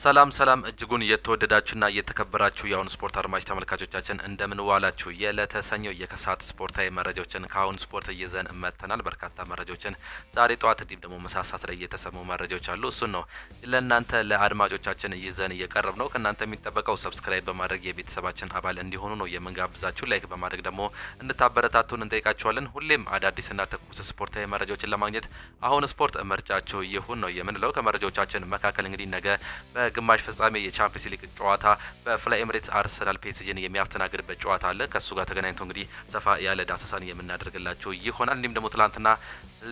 ሰላም እጅጉን የተወደዳችሁና የተከበራችሁ የአሁን ስፖርት አድማጭ ተመልካቾቻችን እንደምን ዋላችሁ። የለተሰኘው የከሳት ስፖርታዊ መረጃዎችን ከአሁን ስፖርት ይዘን መጥተናል። በርካታ መረጃዎችን ዛሬ ጠዋት እንዲሁም ደግሞ መሳሳት ላይ የተሰሙ መረጃዎች አሉ። እሱን ነው ለእናንተ ለአድማጮቻችን ይዘን እየቀረብ ነው። ከእናንተ የሚጠበቀው ሰብስክራይብ በማድረግ የቤተሰባችን አባል እንዲሆኑ ነው የምንጋብዛችሁ። ላይክ በማድረግ ደግሞ እንድታበረታቱን እንጠይቃችኋለን። ሁሌም አዳዲስና ትኩስ ስፖርታዊ መረጃዎችን ለማግኘት አሁን ስፖርት ምርጫችሁ ይሁን ነው የምንለው። ከመረጃዎቻችን መካከል እንግዲህ ነገ በግማሽ ፍጻሜ የቻምፒየንስ ሊግ ጨዋታ በፍላይ ኤምሬትስ አርሰናል ፒኤስጂን የሚያስተናግድበት ጨዋታ አለ። ከሱ ጋር ተገናኝቶ እንግዲህ ሰፋ ያለ ዳሰሳን የምናደርግላችሁ ይሆናል። እንዲሁም ደግሞ ትላንትና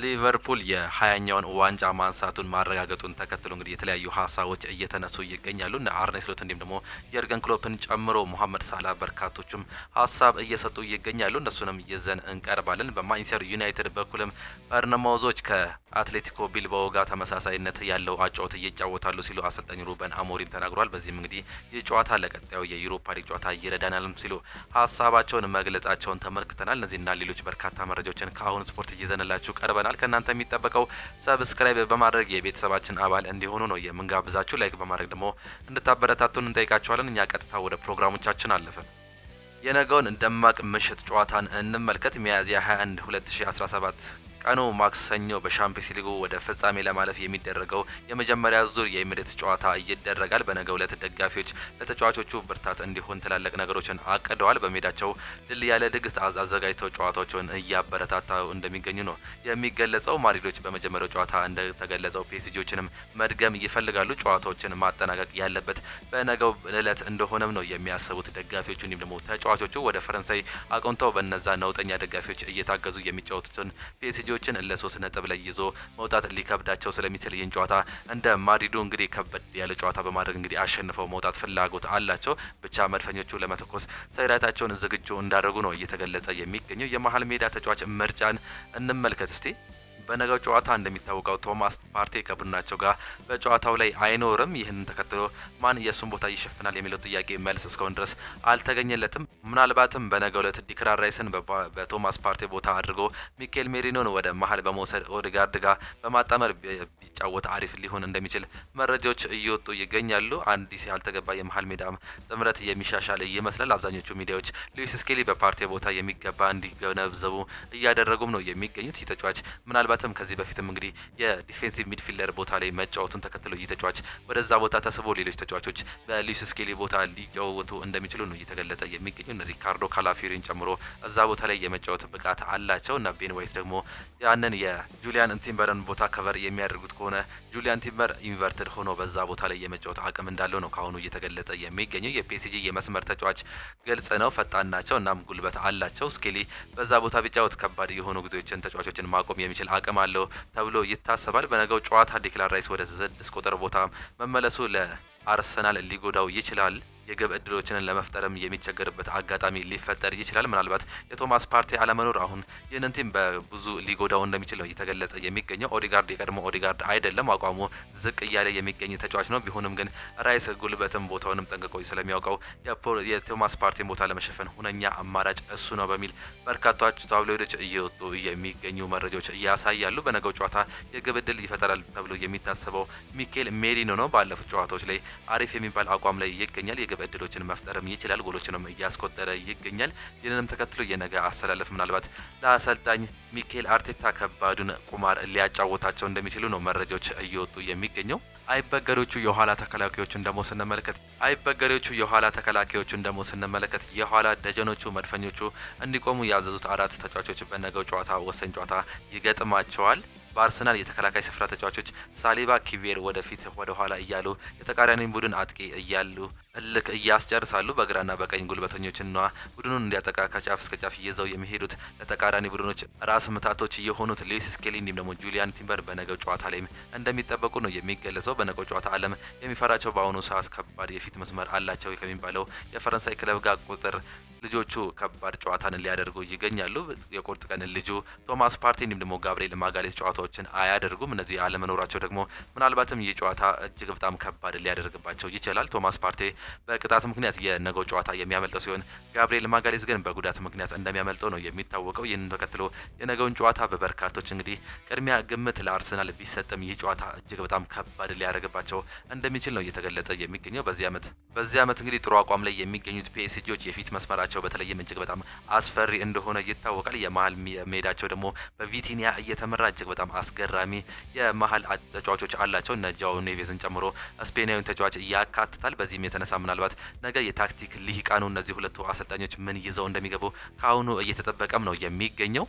ሊቨርፑል የ20ኛውን ዋንጫ ማንሳቱን ማረጋገጡን ተከትሎ እንግዲህ የተለያዩ ሀሳቦች እየተነሱ ይገኛሉ። እነ አርኔ ስሎት እንዲሁም ደግሞ የርገን ክሎፕን ጨምሮ ሙሐመድ ሳላ በርካቶችም ሀሳብ እየሰጡ ይገኛሉ። እነሱንም ይዘን እንቀርባለን። በማንቸስተር ዩናይትድ በኩልም በርነማውዞች ከአትሌቲኮ ቢልባኦ ጋር ተመሳሳይነት ያለው አጫወት እየጫወታሉ ሲሉ አሰልጣኝ ሩበን አሞሪም ተናግሯል። በዚህም እንግዲህ ይህ ጨዋታ ለቀጣዩ የዩሮፓ ሊግ ጨዋታ ይረዳናልም ሲሉ ሀሳባቸውን መግለጻቸውን ተመልክተናል። እነዚህና ሌሎች በርካታ መረጃዎችን ከአሁን ስፖርት ይዘንላችሁ ቀርበናል። ከእናንተ የሚጠበቀው ሰብስክራይብ በማድረግ የቤተሰባችን አባል እንዲሆኑ ነው የምንጋብዛችሁ። ላይክ በማድረግ ደግሞ እንድታበረታቱን እንጠይቃችኋለን። እኛ ቀጥታ ወደ ፕሮግራሞቻችን አለፍን። የነገውን ደማቅ ምሽት ጨዋታን እንመልከት። ሚያዝያ 21 2017 ቀኑ ማክሰኞ በሻምፒየንስ ሊጉ ወደ ፍጻሜ ለማለፍ የሚደረገው የመጀመሪያ ዙር የኤሚሬትስ ጨዋታ ይደረጋል። በነገው ዕለት ደጋፊዎች ለተጫዋቾቹ ብርታት እንዲሆን ትላልቅ ነገሮችን አቅደዋል። በሜዳቸው ድል ያለ ድግስ አዘጋጅተው ጨዋታዎችን እያበረታታው እንደሚገኙ ነው የሚገለጸው። ማድሪዶች በመጀመሪያው ጨዋታ እንደተገለጸው ፒኤስጂዎችንም መድገም ይፈልጋሉ። ጨዋታዎችን ማጠናቀቅ ያለበት በነገው ዕለት እንደሆነም ነው የሚያስቡት ደጋፊዎቹ። እንዲሁም ደግሞ ተጫዋቾቹ ወደ ፈረንሳይ አቅንተው በነዛ ነውጠኛ ደጋፊዎች እየታገዙ የሚጫወቱትን ፒኤስጂዎችን ለ3 ነጥብ ላይ ይዞ መውጣት ሊከብዳቸው ስለሚችል ይህን ጨዋታ እንደ ማድሪዱ እንግዲህ ከበድ ያለ ጨዋታ በማድረግ እንግዲህ አሸንፈው መውጣት ፍላጎት አላቸው። ብቻ መድፈኞቹ ለመተኮስ ሰይራታቸውን ዝግጁ እንዳደረጉ ነው እየተገለጸ የሚገኘው። የመሀል ሜዳ ተጫዋች ምርጫን እንመልከት እስቲ። በነገው ጨዋታ እንደሚታወቀው ቶማስ ፓርቴ ከቡድናቸው ጋር በጨዋታው ላይ አይኖርም። ይህንን ተከትሎ ማን የሱን ቦታ ይሸፍናል የሚለው ጥያቄ መልስ እስካሁን ድረስ አልተገኘለትም። ምናልባትም በነገው ዕለት ዲክላን ራይስን በቶማስ ፓርቴ ቦታ አድርጎ ሚኬል ሜሪኖን ወደ መሀል በመውሰድ ኦዴጋርድ ጋር በማጣመር ቢጫወት አሪፍ ሊሆን እንደሚችል መረጃዎች እየወጡ ይገኛሉ። አዲስ ያልተገባ የመሀል ሜዳ ጥምረት የሚሻሻል ይመስላል። አብዛኞቹ ሚዲያዎች ሉዊስ ስኬሊ በፓርቴ ቦታ የሚገባ እንዲገነዘቡ እያደረጉም ነው የሚገኙት። ይህ ተጫዋች ምናልባት ከዚህ በፊትም እንግዲህ የዲፌንሲቭ ሚድፊልደር ቦታ ላይ መጫወቱን ተከትሎ እየተጫዋች ወደዛ ቦታ ተስቦ ሌሎች ተጫዋቾች በሉዊስ ስኬሊ ቦታ ሊጫወቱ እንደሚችሉ ነው እየተገለጸ የሚገኙ። ሪካርዶ ካላፊዮሪን ጨምሮ እዛ ቦታ ላይ የመጫወት ብቃት አላቸው እና ቤን ዋይት ደግሞ ያንን የጁሊያን ቲምበርን ቦታ ከቨር የሚያደርጉት ከሆነ ጁሊያን ቲምበር ኢንቨርትድ ሆኖ በዛ ቦታ ላይ የመጫወት አቅም እንዳለው ነው ካሁኑ እየተገለጸ የሚገኘው። የፒኤስጂ የመስመር ተጫዋች ግልጽ ነው፣ ፈጣን ናቸው እናም ጉልበት አላቸው። ስኬሊ በዛ ቦታ ቢጫወት ከባድ የሆኑ ጊዜዎችን ተጫዋቾችን ማቆም የሚችል አቅም አለው ተብሎ ይታሰባል። በነገው ጨዋታ ዲክላን ራይስ ወደ 6 ቁጥር ቦታ መመለሱ ለአርሰናል ሊጎዳው ይችላል። የግብ እድሎችን ለመፍጠርም የሚቸገርበት አጋጣሚ ሊፈጠር ይችላል። ምናልባት የቶማስ ፓርቴ አለመኖር አሁን ይህንን ቲም በብዙ ሊጎዳው እንደሚችል ነው እየተገለጸ የሚገኘው። ኦዴጋርድ የቀድሞ ኦዴጋርድ አይደለም፣ አቋሙ ዝቅ እያለ የሚገኝ ተጫዋች ነው። ቢሆንም ግን ራይስ ጉልበትም ቦታውንም ጠንቅቆ ስለሚያውቀው የቶማስ ፓርቴን ቦታ ለመሸፈን ሁነኛ አማራጭ እሱ ነው በሚል በርካታዎች ታብሎይዶች እየወጡ የሚገኙ መረጃዎች ያሳያሉ። በነገው ጨዋታ የግብ እድል ይፈጠራል ተብሎ የሚታሰበው ሚኬል ሜሪኖ ነው። ባለፉት ጨዋታዎች ላይ አሪፍ የሚባል አቋም ላይ ይገኛል። እድሎችን መፍጠርም ይችላል። ጎሎችንም እያስቆጠረ ይገኛል። ይህንንም ተከትሎ የነገ አሰላለፍ ምናልባት ለአሰልጣኝ ሚኬል አርቴታ ከባዱን ቁማር ሊያጫወታቸው እንደሚችሉ ነው መረጃዎች እየወጡ የሚገኘው። አይበገሬዎቹ የኋላ ተከላካዮቹን ደግሞ ስንመለከት የኋላ ደጀኖቹ መድፈኞቹ እንዲቆሙ ያዘዙት 4 ተጫዋቾች በነገው ጨዋታ ወሳኝ ጨዋታ ይገጥማቸዋል። በአርሰናል የተከላካይ ስፍራ ተጫዋቾች ሳሊባ፣ ኪቬር ወደፊት ወደ ኋላ እያሉ የተቃራኒ ቡድን አጥቂ እያሉ እልክ እያስጨርሳሉ። በግራና በቀኝ ጉልበተኞችና ቡድኑን እንዲያጠቃ ከጫፍ እስከ ጫፍ ይዘው የሚሄዱት ለተቃራኒ ቡድኖች ራስ ምታቶች የሆኑት ሉዊስ ስኬሊ እንዲሁም ደግሞ ጁሊያን ቲምበር በነገው ጨዋታ ላይም እንደሚጠበቁ ነው የሚገለጸው። በነገው ጨዋታ ዓለም የሚፈራቸው በአሁኑ ሰዓት ከባድ የፊት መስመር አላቸው ከሚባለው የፈረንሳይ ክለብ ጋር ቁጥር ልጆቹ ከባድ ጨዋታን ሊያደርጉ ይገኛሉ። የቁርጥ ቀን ልጁ ቶማስ ፓርቴ እንዲሁም ደግሞ ጋብሪኤል ማጋሌስ ጨዋታዎችን አያደርጉም። እነዚህ አለመኖራቸው ደግሞ ምናልባትም ይህ ጨዋታ እጅግ በጣም ከባድ ሊያደርግባቸው ይችላል። ቶማስ ፓርቴ በቅጣት ምክንያት የነገው ጨዋታ የሚያመልጠው ሲሆን ጋብሪኤል ማጋሌስ ግን በጉዳት ምክንያት እንደሚያመልጠው ነው የሚታወቀው። ይህንን ተከትሎ የነገውን ጨዋታ በበርካቶች እንግዲህ ቅድሚያ ግምት ለአርሰናል ቢሰጥም ይህ ጨዋታ እጅግ በጣም ከባድ ሊያደርግባቸው እንደሚችል ነው እየተገለጸ የሚገኘው። በዚህ ዓመት እንግዲህ ጥሩ አቋም ላይ የሚገኙት ፒኤስጂዎች የፊት መስመራቸው በተለይም እጅግ በጣም አስፈሪ እንደሆነ ይታወቃል። የመሀል ሜዳቸው ደግሞ በቪቲኒያ እየተመራ እጅግ በጣም አስገራሚ የመሀል ተጫዋቾች አላቸው። እነ ጃኦ ኔቬዝን ጨምሮ ስፔናዊን ተጫዋች ያካትታል። በዚህም የተነሳ ምናልባት ነገ የታክቲክ ልሂቃኑ እነዚህ ሁለቱ አሰልጣኞች ምን ይዘው እንደሚገቡ ከአሁኑ እየተጠበቀም ነው የሚገኘው።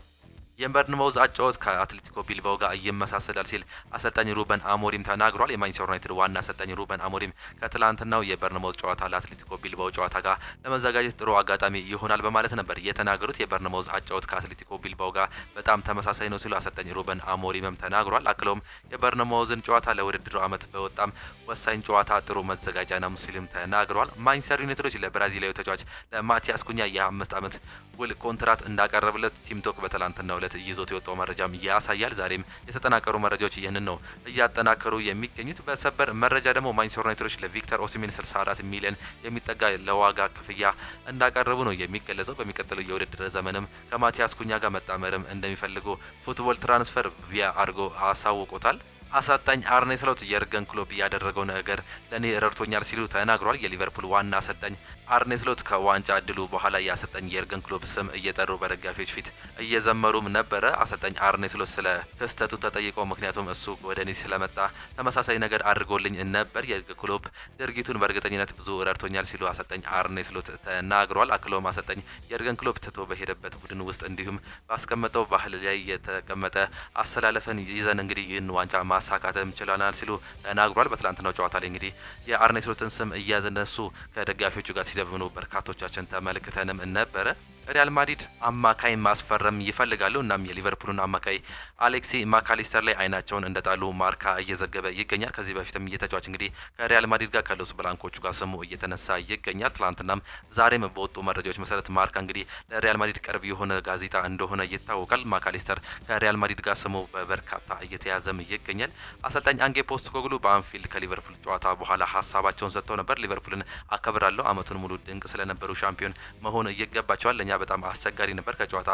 የበርንማውዝ አጫወት ከአትሌቲኮ ቢልባኦ ጋር ይመሳሰላል ሲል አሰልጣኝ ሩበን አሞሪም ተናግሯል። የማንቸስተር ዩናይትድ ዋና አሰልጣኝ ሩበን አሞሪም ከትላንትናው የበርንማውዝ ጨዋታ ለአትሌቲኮ ቢልባኦ ጨዋታ ጋር ለመዘጋጀት ጥሩ አጋጣሚ ይሆናል በማለት ነበር የተናገሩት። የበርንማውዝ አጫወት ከአትሌቲኮ ቢልባኦ ጋር በጣም ተመሳሳይ ነው ሲሉ አሰልጣኝ ሩበን አሞሪምም ተናግሯል። አክለውም የበርንማውዝን ጨዋታ ለውድድሩ ዓመት በወጣም ወሳኝ ጨዋታ ጥሩ መዘጋጃ ነው ሲልም ተናግሯል። ማንቸስተር ዩናይትዶች ለብራዚላዊ ተጫዋች ለማቲያስ ኩኛ የ5 ዓመት ውል ኮንትራት እንዳቀረበለት ቲምቶክ በትላንትናው ዕለት ይዞት የወጣው መረጃም ያሳያል። ዛሬም የተጠናቀሩ መረጃዎች ይህንን ነው እያጠናከሩ የሚገኙት። በሰበር መረጃ ደግሞ ማንቸስተር ዩናይትዶች ለቪክተር ኦሲሜን 64 ሚሊዮን የሚጠጋ ለዋጋ ክፍያ እንዳቀረቡ ነው የሚገለጸው። በሚቀጥለው የውድድር ዘመንም ከማቲያስ ኩኛ ጋር መጣመርም እንደሚፈልጉ ፉትቦል ትራንስፈር ቪያ አድርጎ አሳውቆታል። አሰልጣኝ አርኔ ስሎት የርገን ክሎፕ ያደረገው ነገር ለኔ ረድቶኛል ሲሉ ተናግሯል። የሊቨርፑል ዋና አሰልጣኝ አርኔ ስሎት ከዋንጫ እድሉ በኋላ የአሰልጣኝ የርገን ክሎፕ ስም እየጠሩ በደጋፊዎች ፊት እየዘመሩም ነበረ። አሰልጣኝ አርኔ ስሎት ስለ ክስተቱ ተጠይቀው ምክንያቱም እሱ ወደ እኔ ስለመጣ ተመሳሳይ ነገር አድርጎልኝ ነበር፣ የርገን ክሎፕ ድርጊቱን በእርግጠኝነት ብዙ ረድቶኛል ሲሉ አሰልጣኝ አርኔ ስሎት ተናግሯል። አክለውም አሰልጣኝ የርገን ክሎፕ ትቶ በሄደበት ቡድን ውስጥ እንዲሁም ባስቀመጠው ባህል ላይ የተቀመጠ አሰላለፈን ይዘን እንግዲህ ይህን ዋንጫ ማሳካትም ችለናል ሲሉ ተናግሯል። በትላንትናው ጨዋታ ላይ እንግዲህ የአርኔ ስሎትን ስም እያነሱ ከደጋፊዎቹ ጋር ሲዘፍኑ በርካቶቻችን ተመልክተንም ነበረ። ሪያል ማድሪድ አማካይ ማስፈረም ይፈልጋሉ። እናም የሊቨርፑልን አማካይ አሌክሲ ማካሊስተር ላይ አይናቸውን እንደጣሉ ማርካ እየዘገበ ይገኛል። ከዚህ በፊትም እየተጫዋች እንግዲህ ከሪያል ማድሪድ ጋር ከሎስ ብላንኮቹ ጋር ስሙ እየተነሳ ይገኛል። ትላንትናም ዛሬም በወጡ መረጃዎች መሰረት ማርካ እንግዲህ ለሪያል ማድሪድ ቅርብ የሆነ ጋዜጣ እንደሆነ ይታወቃል። ማካሊስተር ከሪያል ማድሪድ ጋር ስሙ በበርካታ እየተያዘም ይገኛል። አሰልጣኝ አንጌ ፖስተኮግሉ በአንፊልድ ከሊቨርፑል ጨዋታ በኋላ ሀሳባቸውን ሰጥተው ነበር። ሊቨርፑልን አከብራለሁ፣ አመቱን ሙሉ ድንቅ ስለነበሩ ሻምፒዮን መሆን ይገባቸዋል፣ ለኛ በጣም አስቸጋሪ ነበር፣ ከጨዋታ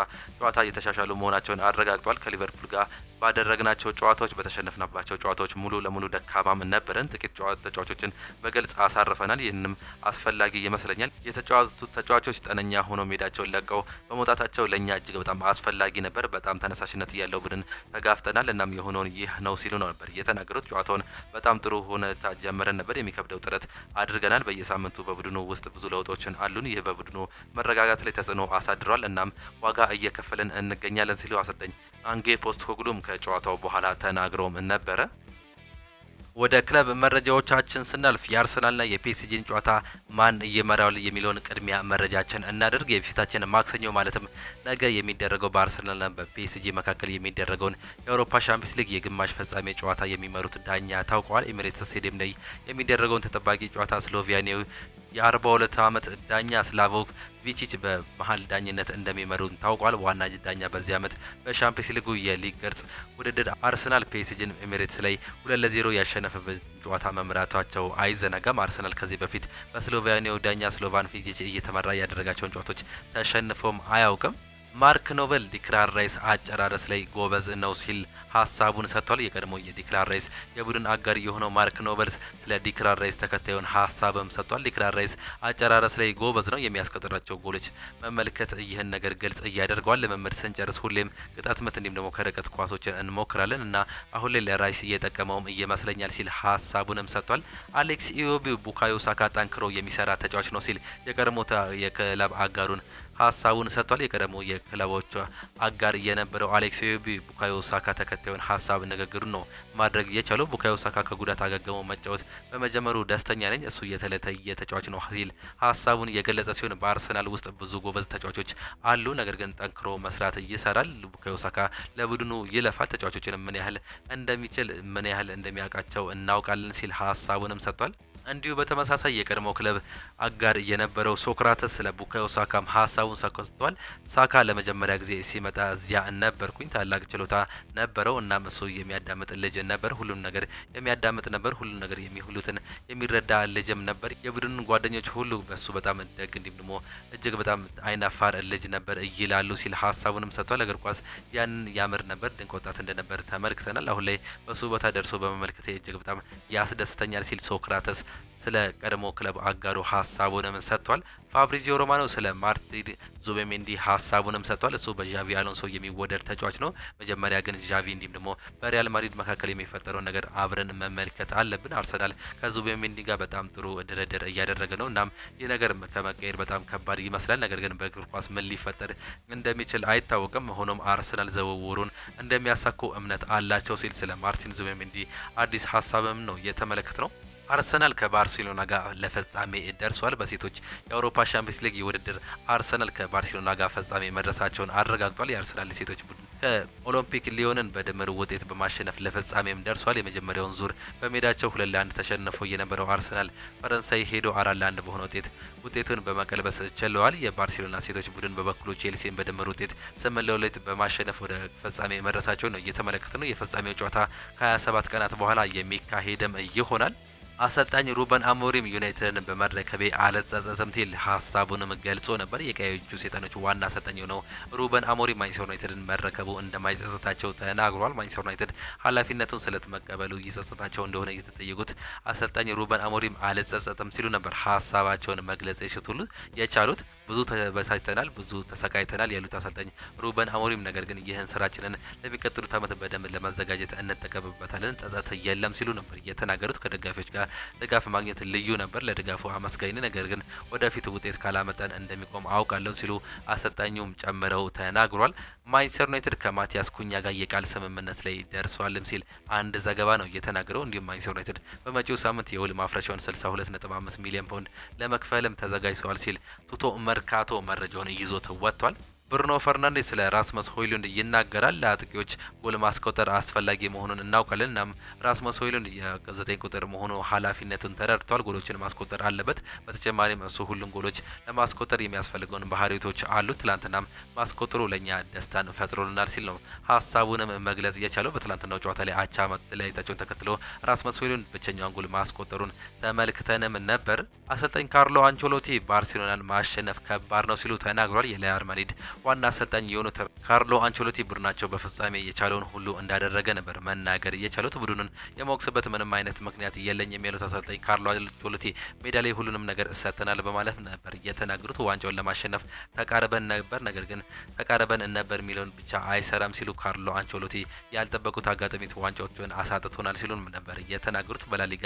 እየተሻሻሉ መሆናቸውን አረጋግጧል። ከሊቨርፑል ጋር ባደረግናቸው ጨዋታዎች በተሸነፍናባቸው ጨዋታዎች ሙሉ ለሙሉ ደካማም ነበረን። ጥቂት ተጫዋቾችን በግልጽ አሳርፈናል። ይህንም አስፈላጊ ይመስለኛል። የተጫዋቱት ተጫዋቾች ጤነኛ ሆኖ ሜዳቸውን ለቀው በመውጣታቸው ለኛ እጅግ በጣም አስፈላጊ ነበር። በጣም ተነሳሽነት ያለው ቡድን ተጋፍጠናል። እናም የሆነውን ይህ ነው ሲሉ ነበር የተናገሩት። ጨዋታውን በጣም ጥሩ ሁኔታ ጀምረን ነበር። የሚከብደው ጥረት አድርገናል። በየሳምንቱ በቡድኑ ውስጥ ብዙ ለውጦችን አሉን። ይህ በቡድኑ መረጋጋት ላይ ተጽዕኖ አሳድሯል። እናም ዋጋ እየከፈለን እንገኛለን ሲሉ አሰልጣኝ አንጌ ፖስተኮግሉም ከጨዋታው በኋላ ተናግረውም ነበረ። ወደ ክለብ መረጃዎቻችን ስናልፍ የአርሰናልና የፒኤስጂን ጨዋታ ማን እየመራው የሚለውን ቅድሚያ መረጃችን እናደርግ። የፊታችን ማክሰኞ ማለትም ነገ የሚደረገው በአርሰናልና በፒኤስጂ መካከል የሚደረገውን የአውሮፓ ሻምፒዮንስ ሊግ የግማሽ ፍጻሜ ጨዋታ የሚመሩት ዳኛ ታውቀዋል። ኤሚሬትስ ስቴዲየም ላይ የሚደረገውን ተጠባቂ ጨዋታ ስሎቬኒያዊ የ42 ዓመት ዳኛ ስላቮክ ቪቺች በመሀል ዳኝነት እንደሚመሩ ታውቋል። ዋና ዳኛ በዚህ ዓመት በሻምፒዮንስ ሊጉ የሊግ ቅርጽ ውድድር አርሰናል ፒኤስጂን ኤሚሬትስ ላይ 2-0 ያሸነፈበት ጨዋታ መምራታቸው አይዘነጋም። አርሰናል ከዚህ በፊት በስሎቬኒያው ዳኛ ስሎቫን ቪቺች እየተመራ ያደረጋቸውን ጨዋታዎች ተሸንፎም አያውቅም። ማርክ ኖበል ዲክላን ራይስ አጨራረስ ላይ ጎበዝ ነው ሲል ሀሳቡን ሰጥቷል። የቀድሞ የዲክላን ራይስ የቡድን አጋር የሆነው ማርክ ኖበል ስለ ዲክላን ራይስ ተከታዩን ሀሳብም ሰጥቷል። ዲክላን ራይስ አጨራረስ ላይ ጎበዝ ነው፣ የሚያስቆጥራቸው ጎሎች መመልከት ይህን ነገር ግልጽ እያደርገዋል። ልምምድ ስንጨርስ ሁሌም ቅጣት ምት እንዲሁም ደግሞ ከርቀት ኳሶችን እንሞክራለን እና አሁን ላይ ለራይስ እየጠቀመውም ይመስለኛል ሲል ሀሳቡንም ሰጥቷል። አሌክስ ኢዮቢ ቡካዮ ሳካ ጠንክሮ የሚሰራ ተጫዋች ነው ሲል የቀድሞ የክለብ አጋሩን ሀሳቡን ሰጥቷል። የቀደሙ የክለቦች አጋር የነበረው አሌክስ ኢዮቢ ቡካዮ ሳካ ተከታዩን ሀሳብ ንግግሩን ነው ማድረግ የቻለው። ቡካዮ ሳካ ከጉዳት አገግሞ መጫወት በመጀመሩ ደስተኛ ነኝ፣ እሱ የተለየ ተጫዋች ነው ሲል ሀሳቡን የገለጸ ሲሆን በአርሰናል ውስጥ ብዙ ጎበዝ ተጫዋቾች አሉ፣ ነገር ግን ጠንክሮ መስራት ይሰራል። ቡካዮ ሳካ ለቡድኑ ይለፋል፣ ተጫዋቾችን ምን ያህል እንደሚችል ምን ያህል እንደሚያውቃቸው እናውቃለን ሲል ሀሳቡንም ሰጥቷል። እንዲሁ በተመሳሳይ የቀድሞ ክለብ አጋር የነበረው ሶክራተስ ስለ ቡካዮ ሳካም ሀሳቡን ሰጥቷል። ሳካ ለመጀመሪያ ጊዜ ሲመጣ እዚያ ነበርኩኝ፣ ታላቅ ችሎታ ነበረው። እናም እሱ የሚያዳምጥ ልጅ ነበር፣ ሁሉን ነገር የሚያዳምጥ ነበር፣ ሁሉን ነገር የሚሁሉትን የሚረዳ ልጅም ነበር። የቡድን ጓደኞች ሁሉ በሱ በጣም ደግ እንዲሁም ደግሞ እጅግ በጣም አይናፋር ልጅ ነበር ይላሉ ሲል ሀሳቡንም ሰጥቷል። እግር ኳስ ያንን ያምር ነበር፣ ድንቅ ወጣት እንደነበር ተመልክተናል። አሁን ላይ በሱ ቦታ ደርሶ በመመልከቴ እጅግ በጣም ያስደስተኛል ሲል ሶክራተስ ስለ ቀድሞ ክለብ አጋሩ ሀሳቡንም ሰጥቷል። ፋብሪዚዮ ሮማኖ ስለ ማርቲን ዙቤሜንዲ ሀሳቡንም ሰጥቷል። እሱ በዣቪ አሎንሶ የሚወደድ ተጫዋች ነው። መጀመሪያ ግን ዣቪ እንዲሁም ደግሞ በሪያል ማድሪድ መካከል የሚፈጠረው ነገር አብረን መመልከት አለብን። አርሰናል ከዙቤሜንዲ ጋር በጣም ጥሩ ድርድር እያደረገ ነው። እናም ይህ ነገር ከመቀየር በጣም ከባድ ይመስላል። ነገር ግን በእግር ኳስ ምን ሊፈጠር እንደሚችል አይታወቅም። ሆኖም አርሰናል ዝውውሩን እንደሚያሳኩ እምነት አላቸው ሲል ስለ ማርቲን ዙቤሜንዲ አዲስ ሀሳብም ነው የተመለከት ነው። አርሰናል ከባርሴሎና ጋር ለፍጻሜ ደርሷል። በሴቶች የአውሮፓ ሻምፒዮንስ ሊግ ውድድር አርሰናል ከባርሴሎና ጋር ፍጻሜ መድረሳቸውን አረጋግጧል። የአርሰናል ሴቶች ቡድን ከኦሎምፒክ ሊዮንን በድምር ውጤት በማሸነፍ ለፍጻሜም ደርሷል። የመጀመሪያውን ዙር በሜዳቸው 2-1 ተሸንፎ የነበረው አርሰናል ፈረንሳይ ሄዶ 4-1 በሆነ ውጤቱን በመቀልበስ ችለዋል። የባርሴሎና ሴቶች ቡድን በበኩሉ ቼልሲን በድምር ውጤት 8-2 በማሸነፍ ወደ ፍጻሜ መድረሳቸው ነው እየተመለከተ ነው። የፍጻሜው ጨዋታ ከ27 ቀናት በኋላ የሚካሄድም ይሆናል። አሰልጣኝ ሩበን አሞሪም ዩናይትድን በመረከቤ አልጸጸትም ሲል ሀሳቡንም ገልጾ ነበር። የቀዮቹ ሰይጣኖች ዋና አሰልጣኝ ነው ሩበን አሞሪም ማንቸስተር ዩናይትድን መረከቡ እንደማይጸጽታቸው ተናግሯል። ማንቸስተር ዩናይትድ ኃላፊነቱን ስለመቀበሉ ይጸጽታቸው እንደሆነ የተጠየቁት አሰልጣኝ ሩበን አሞሪም አልጸጸትም ሲሉ ነበር ሀሳባቸውን መግለጽ የቻሉት። ብዙ ተበሳጭተናል፣ ብዙ ተሰቃይተናል ያሉት አሰልጣኝ ሩበን አሞሪም ነገር ግን ይህን ስራችንን ለሚቀጥሉት ዓመት በደንብ ለማዘጋጀት እንጠቀምበታለን፣ ጸጸት የለም ሲሉ ነበር የተናገሩት። ከደጋፊዎች ጋር ድጋፍ ማግኘት ልዩ ነበር፣ ለድጋፉ አመስጋኝ፣ ነገር ግን ወደፊት ውጤት ካላመጣን እንደሚቆም አውቃለሁ ሲሉ አሰልጣኙም ጨምረው ተናግሯል። ማንቸስተር ዩናይትድ ከማቲያስ ኩኛ ጋር የቃል ስምምነት ላይ ደርሷልም ሲል አንድ ዘገባ ነው የተናገረው። እንዲሁም ማንቸስተር ዩናይትድ በመጪው ሳምንት የውል ማፍረሻውን 62.5 ሚሊዮን ፓውንድ ለመክፈልም ተዘጋጅቷል ሲል ቱቶ መርካቶ መረጃውን ይዞት ወጥቷል። ብሩኖ ፈርናንዴዝ ስለ ራስመስ ሆይሉንድ ይናገራል። ለአጥቂዎች ጎል ማስቆጠር አስፈላጊ መሆኑን እናውቃለን። እናም ራስመስ ሆይሉንድ የ9 ቁጥር መሆኑ ኃላፊነቱን ተረድቷል። ጎሎችን ማስቆጠር አለበት። በተጨማሪም እሱ ሁሉም ጎሎች ለማስቆጠር የሚያስፈልገውን ባህሪያቶች አሉት። ትላንትናም ማስቆጠሩ ለኛ ደስታን ፈጥሮልናል ሲል ነው ሀሳቡንም መግለጽ የቻለው። በትላንትናው ጨዋታ ላይ አቻ መለያየታቸውን ተከትሎ ራስመስ ሆይሉንድ ብቸኛውን ጎል ማስቆጠሩን ተመልክተንም ነበር። አሰልጣኝ ካርሎ አንቸሎቲ ባርሴሎናን ማሸነፍ ከባድ ነው ሲሉ ተናግሯል። የሪያል ማድሪድ ዋና አሰልጣኝ የሆኑት ካርሎ አንቸሎቲ ቡድናቸው በፍጻሜ የቻለውን ሁሉ እንዳደረገ ነበር መናገር የቻሉት። ቡድኑን የመወቅስበት ምንም አይነት ምክንያት የለኝም የሚሉት አሰልጣኝ ካርሎ አንቸሎቲ ሜዳ ላይ ሁሉንም ነገር ሰጥተናል በማለት ነበር የተናገሩት። ዋንጫውን ለማሸነፍ ተቃርበን ነበር፣ ነገር ግን ተቃርበን ነበር የሚለውን ብቻ አይሰራም ሲሉ ካርሎ አንቸሎቲ ያልጠበቁት አጋጣሚ ዋንጫዎችን አሳጥቶናል ሲሉም ነበር የተናገሩት። በላሊጋ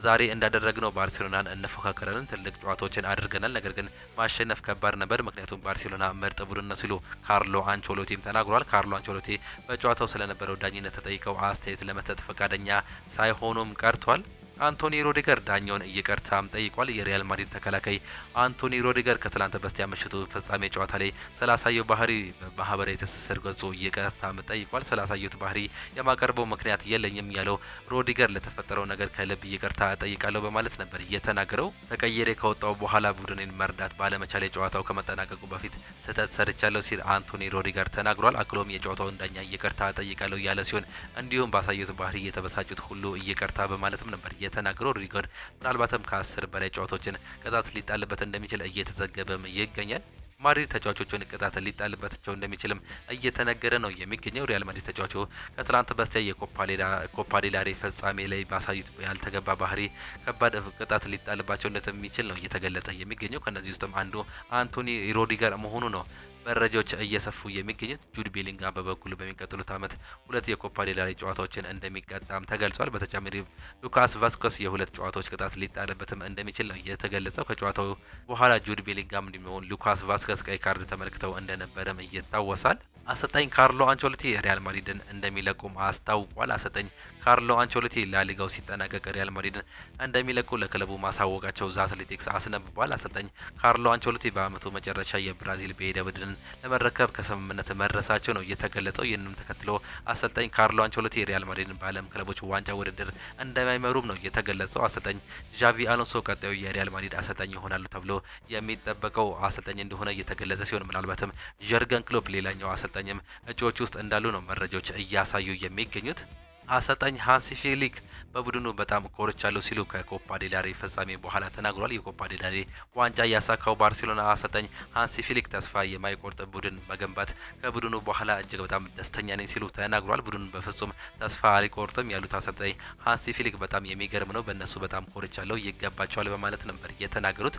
ዛሬ እንዳደረግነው ባርሴሎናን እንፎካከራለን፣ ትልቅ ጨዋታዎችን አድርገናል፣ ነገር ግን ማሸነፍ ከባድ ነበር፣ ምክንያቱም ባርሴሎና ምርጥ ቡድን ነው ሲሉ ካርሎ አንቸሎቲም ተናግሯል። ካርሎ አንቸሎቲ በጨዋታው ስለነበረው ዳኝነት ተጠይቀው አስተያየት ለመስጠት ፈቃደኛ ሳይሆኑም ቀርቷል። አንቶኒ ሩዲገር ዳኛውን ይቅርታም ጠይቋል። የሪያል ማድሪድ ተከላካይ አንቶኒ ሩዲገር ከትላንት በስቲያ ምሽቱ ፍጻሜ ጨዋታ ላይ ስላሳየው ባህሪ በማህበራዊ ትስስር ገጹ ይቅርታም ጠይቋል። ስላሳየው ባህሪ የማቀርበው ምክንያት የለኝም ያለው ሩዲገር ለተፈጠረው ነገር ከልብ ይቅርታ ጠይቃለሁ በማለት ነበር የተናገረው። ተቀይሬ ከወጣው በኋላ ቡድኔን መርዳት ባለመቻሌ ጨዋታው ከመጠናቀቁ በፊት ስህተት ሰርቻለሁ ሲል አንቶኒ ሩዲገር ተናግሯል። አክሎም የጨዋታውን ዳኛ ይቅርታ ጠይቃለሁ ያለ ሲሆን እንዲሁም ባሳየው ባህሪ የተበሳጩት ሁሉ ይቅርታ በማለትም ነበር የተናገረው። ሩዲገር ምናልባትም ከ10 በላይ ጨዋታዎችን ቅጣት ሊጣልበት እንደሚችል እየተዘገበም ይገኛል። ማድሪድ ተጫዋቾቹን ቅጣት ሊጣልባቸው እንደሚችልም እየተነገረ ነው የሚገኘው። ሪያል ማድሪድ ተጫዋቹ ከትላንት በስቲያ የኮፓ ዴላሬ ፍጻሜ ላይ ባሳዩት ያልተገባ ባህሪ ከባድ ቅጣት ሊጣልባቸው እንደሚችል ነው እየተገለጸ የሚገኘው። ከነዚህ ውስጥም አንዱ አንቶኒ ሩዲገር መሆኑ ነው መረጃዎች እየሰፉ የሚገኙት። ጁድ ቤሊንጋም በበኩሉ በሚቀጥሉት ዓመት 2 የኮፓ ዴላሬ ጨዋታዎችን እንደሚቀጣም ተገልጿል። በተጨማሪም ሉካስ ቫስኮስ የ2 ጨዋታዎች ቅጣት ሊጣልበትም እንደሚችል ነው የተገለጸው። ከጨዋታው በኋላ ጁድ ቤሊንጋም እንዲሁም ሉካስ ቫስኮስ ቀይ ካርድ ተመልክተው እንደነበረም ይታወሳል። አሰልጣኝ ካርሎ አንቸሎቲ ሪያል ማድሪድን እንደሚለቁም አስታውቋል። አሰልጣኝ ካርሎ አንቸሎቲ ላሊጋው ሲጠናቀቅ ሪያል ማድሪድን እንደሚለቁ ለክለቡ ማሳወቃቸው ዘ አትሌቲክስ አስነብቧል። አሰልጣኝ ካርሎ አንቸሎቲ በአመቱ መጨረሻ የብራዚል ብሔራዊ ቡድንን ለመረከብ ከስምምነት መድረሳቸው ነው የተገለጸው። ይህንንም ተከትሎ አሰልጣኝ ካርሎ አንቸሎቲ ሪያል ማድሪድን በዓለም ክለቦች ዋንጫ ውድድር እንደማይመሩም ነው የተገለጸው። አሰልጣኝ ዣቪ አሎንሶ ቀጣዩ የሪያል ማድሪድ አሰልጣኝ ይሆናሉ ተብሎ የሚጠበቀው አሰልጣኝ እንደሆነ እየተገለጸ ሲሆን ምናልባትም ጀርገን ክሎፕ ሌላኛው አሰልጣኝም እጩዎች ውስጥ እንዳሉ ነው መረጃዎች እያሳዩ የሚገኙት። አሰልጣኝ ሃንሲ ፊሊክ በቡድኑ በጣም ኮርቻለሁ ሲሉ ከኮፓ ዴላሬ ፍጻሜ በኋላ ተናግሯል። የኮፓ ዴላሬ ዋንጫ ያሳካው ባርሴሎና አሰልጣኝ ሃንሲ ፊሊክ ተስፋ የማይቆርጥ ቡድን መገንባት ከቡድኑ በኋላ እጅግ በጣም ደስተኛ ነኝ ሲሉ ተናግሯል። ቡድኑ በፍጹም ተስፋ አልቆርጥም ያሉት አሰልጣኝ ሃንሲ ፊሊክ በጣም የሚገርም ነው፣ በእነሱ በጣም ኮርቻለሁ፣ ይገባቸዋል በማለት ነበር የተናገሩት።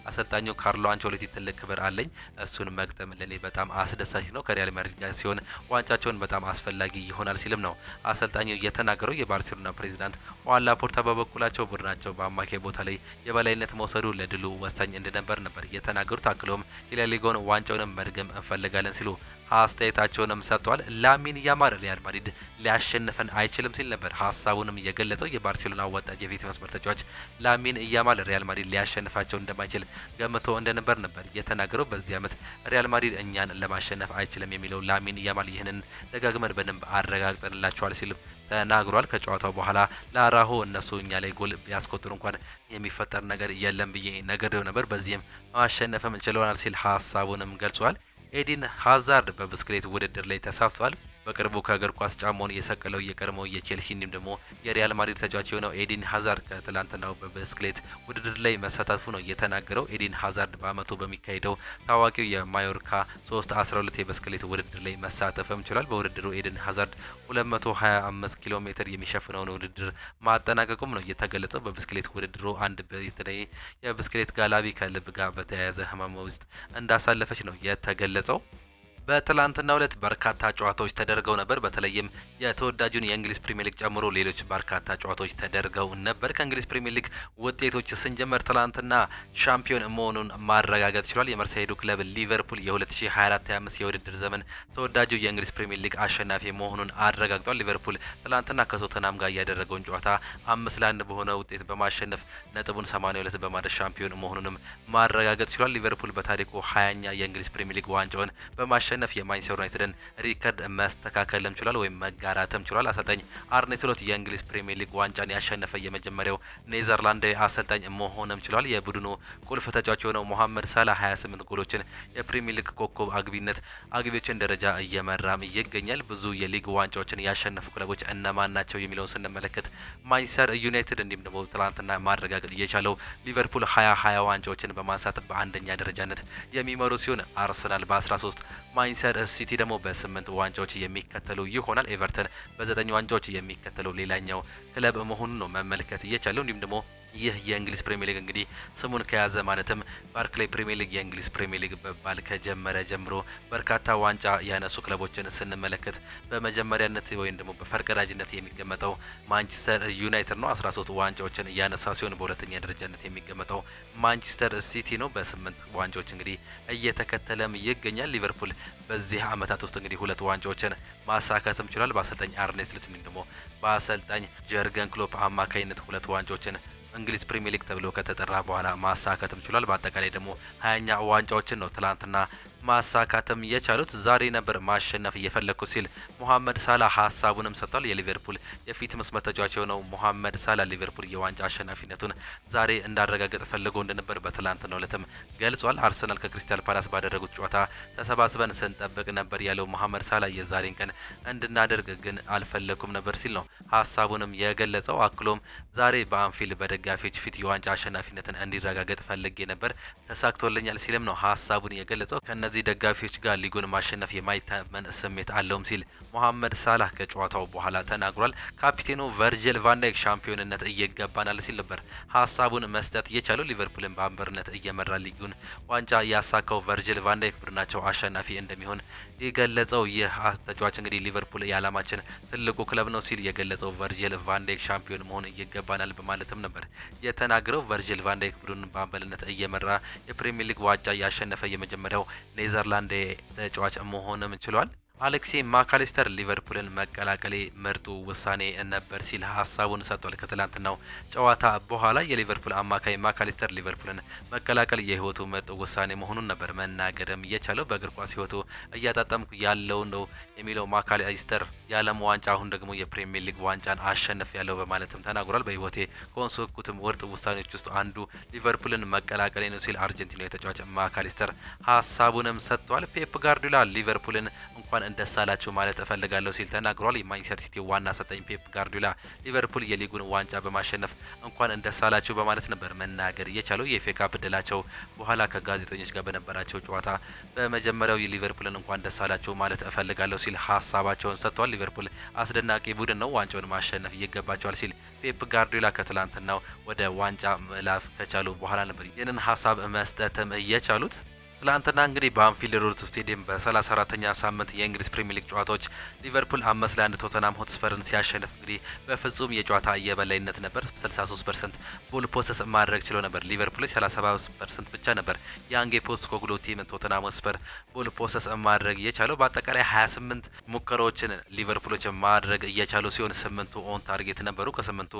አሰልጣኙ ካርሎ አንቸሎቲ ትልቅ ክብር አለኝ፣ እሱን መግጠም ለኔ በጣም አስደሳች ነው፣ ከሪያል ማድሪድ ጋር ሲሆን ዋንጫቸውን በጣም አስፈላጊ ይሆናል ሲልም ነው አሰልጣኙ የተናገረው። የባርሴሎና ፕሬዚዳንት ኋን ላፖርታ በበኩላቸው ቡድናቸው በአማካይ ቦታ ላይ የበላይነት መውሰዱ ለድሉ ወሳኝ እንደነበር ነበር የተናገሩት። አክሎም የላሊጋውን ዋንጫውንም መድገም እንፈልጋለን ሲሉ አስተያየታቸውንም ሰጥተዋል። ላሚን ያማል ሪያል ማድሪድ ሊያሸንፈን አይችልም ሲል ነበር ሀሳቡንም የገለጸው። የባርሴሎና ወጣት የፊት መስመር ተጫዋች ላሚን ያማል ሪያል ማድሪድ ሊያሸንፋቸው እንደማይችል ገምቶ እንደነበር ነበር የተናገረው። በዚህ ዓመት ሪያል ማድሪድ እኛን ለማሸነፍ አይችልም የሚለው ላሚን ያማል ይህንን ደጋግመን በደንብ አረጋግጠንላቸዋል ሲል ተናግሯል። ከጨዋታው በኋላ ለአራሆ እነሱ እኛ ላይ ጎል ቢያስቆጥሩ እንኳን የሚፈጠር ነገር የለም ብዬ ነገርው ነበር፣ በዚህም ማሸነፍም እንችለናል ሲል ሀሳቡንም ገልጿል። ኤዲን ሃዛርድ በብስክሌት ውድድር ላይ ተሳትፏል። በቅርቡ ከእግር ኳስ ጫማውን የሰቀለው የቀድሞው የቼልሲ እንዲሁም ደግሞ የሪያል ማድሪድ ተጫዋች የሆነው ኤዲን ሃዛርድ ከትላንትናው በብስክሌት ውድድር ላይ መሳተፉ ነው የተናገረው። ኤዲን ሃዛርድ በአመቱ በሚካሄደው ታዋቂው የማዮርካ 3:12 የብስክሌት ውድድር ላይ መሳተፍም ችሏል። በውድድሩ ኤዲን ሃዛርድ 225 ኪሎ ሜትር የሚሸፍነውን ውድድር ማጠናቀቁም ነው የተገለጸው። በብስክሌት ውድድሩ አንድ በተለይ የብስክሌት ጋላቢ ከልብ ጋር በተያያዘ ህመም ውስጥ እንዳሳለፈች ነው የተገለጸው። በትላንትናው ዕለት በርካታ ጨዋታዎች ተደርገው ነበር። በተለይም የተወዳጁን የእንግሊዝ ፕሪሚየር ሊግ ጨምሮ ሌሎች በርካታ ጨዋታዎች ተደርገው ነበር። ከእንግሊዝ ፕሪሚየር ሊግ ውጤቶች ስንጀምር ትላንትና ሻምፒዮን መሆኑን ማረጋገጥ ችሏል። የመርሳይዱ ክለብ ሊቨርፑል የ2024/25 የውድድር ዘመን ተወዳጁ የእንግሊዝ ፕሪሚየር ሊግ አሸናፊ መሆኑን አረጋግጧል። ሊቨርፑል ትላንትና ከቶተናም ጋር ያደረገውን ጨዋታ 5-1 በሆነ ውጤት በማሸነፍ ነጥቡን 82 በማድረስ ሻምፒዮን መሆኑንም ማረጋገጥ ችሏል። ሊቨርፑል በታሪኩ 20ኛ የእንግሊዝ ፕሪሚየር ሊግ ዋንጫውን በማሸነፍ የማንቸስተር ዩናይትድን ሪከርድ ማስተካከልም ችሏል ወይም መጋራትም ችሏል። አሰልጣኝ አርኔ ስሎት የእንግሊዝ ፕሪሚየር ሊግ ዋንጫን ያሸነፈ የመጀመሪያው ኔዘርላንዳዊ አሰልጣኝ መሆንም ችሏል። የቡድኑ ቁልፍ ተጫዋች የሆነው ሞሐመድ ሳላህ 28 ጎሎችን የፕሪሚየር ሊግ ኮከብ አግቢዎችን ደረጃ እየመራም ይገኛል። ብዙ የሊግ ዋንጫዎችን ያሸነፉ ክለቦች እነማን ናቸው የሚለውን ስንመለከት ማንቸስተር ዩናይትድ እንዲሁም ደግሞ ትላንትና ማረጋገጥ የቻለው ሊቨርፑል 20 ዋንጫዎችን በማንሳት በአንደኛ ደረጃነት የሚመሩ ሲሆን አርሰናል በ13 ማንቸስተር ሲቲ ደግሞ በ8 ዋንጫዎች የሚከተሉ ይሆናል። ኤቨርተን በ9 ዋንጫዎች የሚከተለው ሌላኛው ክለብ መሆኑን ነው መመልከት እየቻለው። እንዲሁም ደግሞ ይህ የእንግሊዝ ፕሪሚየር ሊግ እንግዲህ ስሙን ከያዘ ማለትም ባርክሌይ ፕሪሚየር ሊግ የእንግሊዝ ፕሪሚየር ሊግ በባል ከጀመረ ጀምሮ በርካታ ዋንጫ ያነሱ ክለቦችን ስንመለከት በመጀመሪያነት ወይም ደግሞ በፈርቀዳጅነት የሚቀመጠው ማንቸስተር ዩናይትድ ነው። 13 ዋንጫዎችን እያነሳ ሲሆን በሁለተኛ ደረጃነት የሚቀመጠው ማንቸስተር ሲቲ ነው በ8 ዋንጫዎች እንግዲህ እየተከተለም ይገኛል። ሊቨርፑል በዚህ አመታት ውስጥ እንግዲህ 2 ዋንጫዎችን ማሳካትም ችሏል። በአሰልጣኝ አርኔ ስሎት እንዲሁም ደግሞ በአሰልጣኝ ጀርገን ክሎፕ አማካይነት 2 ዋንጫዎችን እንግሊዝ ፕሪሚየር ሊግ ተብሎ ከተጠራ በኋላ ማሳካትም ችሏል። በአጠቃላይ ደግሞ 20ኛ ዋንጫዎችን ነው ትላንትና ማሳካትም የቻሉት። ዛሬ ነበር ማሸነፍ እየፈለኩ ሲል ሞሐመድ ሳላህ ሀሳቡንም ሰጥቷል። የሊቨርፑል የፊት መስመር ተጫዋች የሆነው ሞሐመድ ሳላህ ሊቨርፑል የዋንጫ አሸናፊነቱን ዛሬ እንዳረጋገጥ ፈልጎ እንደነበር በትላንትናው ዕለትም ገልጿል። አርሰናል ከክሪስታል ፓላስ ባደረጉት ጨዋታ ተሰባስበን ስንጠብቅ ነበር ያለው ሞሐመድ ሳላህ የዛሬን ቀን እንድናደርግ ግን አልፈለኩም ነበር ሲል ነው ሀሳቡንም የገለጸው። አክሎም ዛሬ በአንፊልድ በደጋፊዎች ፊት የዋንጫ አሸናፊነትን እንዲረጋገጥ ፈልጌ ነበር፣ ተሳክቶልኛል ሲልም ነው ሀሳቡን የገለጸው። ከነዚህ ደጋፊዎች ጋር ሊጉን ማሸነፍ የማይታመን ስሜት አለውም ሲል ሞሐመድ ሳላህ ከጨዋታው በኋላ ተናግሯል። ካፒቴኑ ቨርጂል ቫንዳይክ ሻምፒዮንነት እየገባናል ሲል ነበር ሀሳቡን መስጠት የቻለው። ሊቨርፑልን በአንበርነት እየመራ ሊጉን ዋንጫ ያሳካው ቨርጂል ቫንዳይክ ቡድናቸው አሸናፊ እንደሚሆን የገለጸው ይህ ተጫዋች እንግዲህ ሊቨርፑል የዓለማችን ትልቁ ክለብ ነው ሲል የገለጸው ቨርጂል ቫንዳይክ ሻምፒዮን መሆን ይገባናል በማለትም ነበር የተናገረው። ቨርጂል ቫንዳይክ ቡድኑን በአንበልነት እየመራ የፕሪሚየር ሊግ ዋንጫ ያሸነፈ የመጀመሪያው ኔዘርላንድ ተጫዋች መሆንም ችሏል። አሌክሲ ማካሊስተር ሊቨርፑልን መቀላቀሌ ምርጡ ውሳኔ ነበር ሲል ሀሳቡን ሰጥቷል። ከትላንትናው ጨዋታ በኋላ የሊቨርፑል አማካይ ማካሊስተር ሊቨርፑልን መቀላቀል የህይወቱ ምርጡ ውሳኔ መሆኑን ነበር መናገርም የቻለው። በእግር ኳስ ህይወቱ እያጣጣምኩ ያለው ነው የሚለው ማካሊስተር የዓለም ዋንጫ አሁን ደግሞ የፕሪሚየር ሊግ ዋንጫን አሸንፍ ያለው በማለትም ተናግሯል። በህይወቴ ከወሰንኩትም ምርጥ ውሳኔዎች ውስጥ አንዱ ሊቨርፑልን መቀላቀሌ ነው ሲል አርጀንቲናዊ ተጫዋች ማካሊስተር ሀሳቡንም ሰጥቷል። ፔፕ ጋርዲዮላ ሊቨርፑልን እንኳን ደስ አላችሁ ማለት እፈልጋለሁ ሲል ተናግሯል። የማንቸስተር ሲቲ ዋና አሰልጣኝ ፔፕ ጋርዲዮላ ሊቨርፑል የሊጉን ዋንጫ በማሸነፍ እንኳን ደስ አላችሁ በማለት ነበር መናገር የቻለው። የኤፍኤ ካፕ ድላቸው በኋላ ከጋዜጠኞች ጋር በነበራቸው ጨዋታ በመጀመሪያው የሊቨርፑልን እንኳን ደስ አላችሁ ማለት እፈልጋለሁ ሲል ሀሳባቸውን ሰጥቷል። ሊቨርፑል አስደናቂ ቡድን ነው፣ ዋንጫውን ማሸነፍ ይገባቸዋል ሲል ፔፕ ጋርዲዮላ ከትላንትናው ወደ ዋንጫ መላፍ ከቻሉ በኋላ ነበር ይህንን ሀሳብ መስጠትም እየቻሉት። ትላንትና እንግዲህ በአንፊልድ ሮድ ስቴዲየም በ34ኛ ሳምንት የእንግሊዝ ፕሪሚየር ሊግ ጨዋታዎች ሊቨርፑል 5-1 ቶተናም ሆትስፐርን ሲያሸንፍ እንግዲህ በፍጹም የጨዋታ የበላይነት ነበር። 63% ቦል ፖሰስ ማድረግ ችሎ ነበር። ሊቨርፑል 37% ብቻ ነበር የአንጌ ፖስት ኮግሎ ቲም ቶተናም ሆትስፐር ቦል ፖሰስ ማድረግ የቻለው። በአጠቃላይ 28 ሙከራዎችን ሊቨርፑሎች ማድረግ እየቻሉ ሲሆን 8ቱ ኦን ታርጌት ነበሩ። ከ8ቱ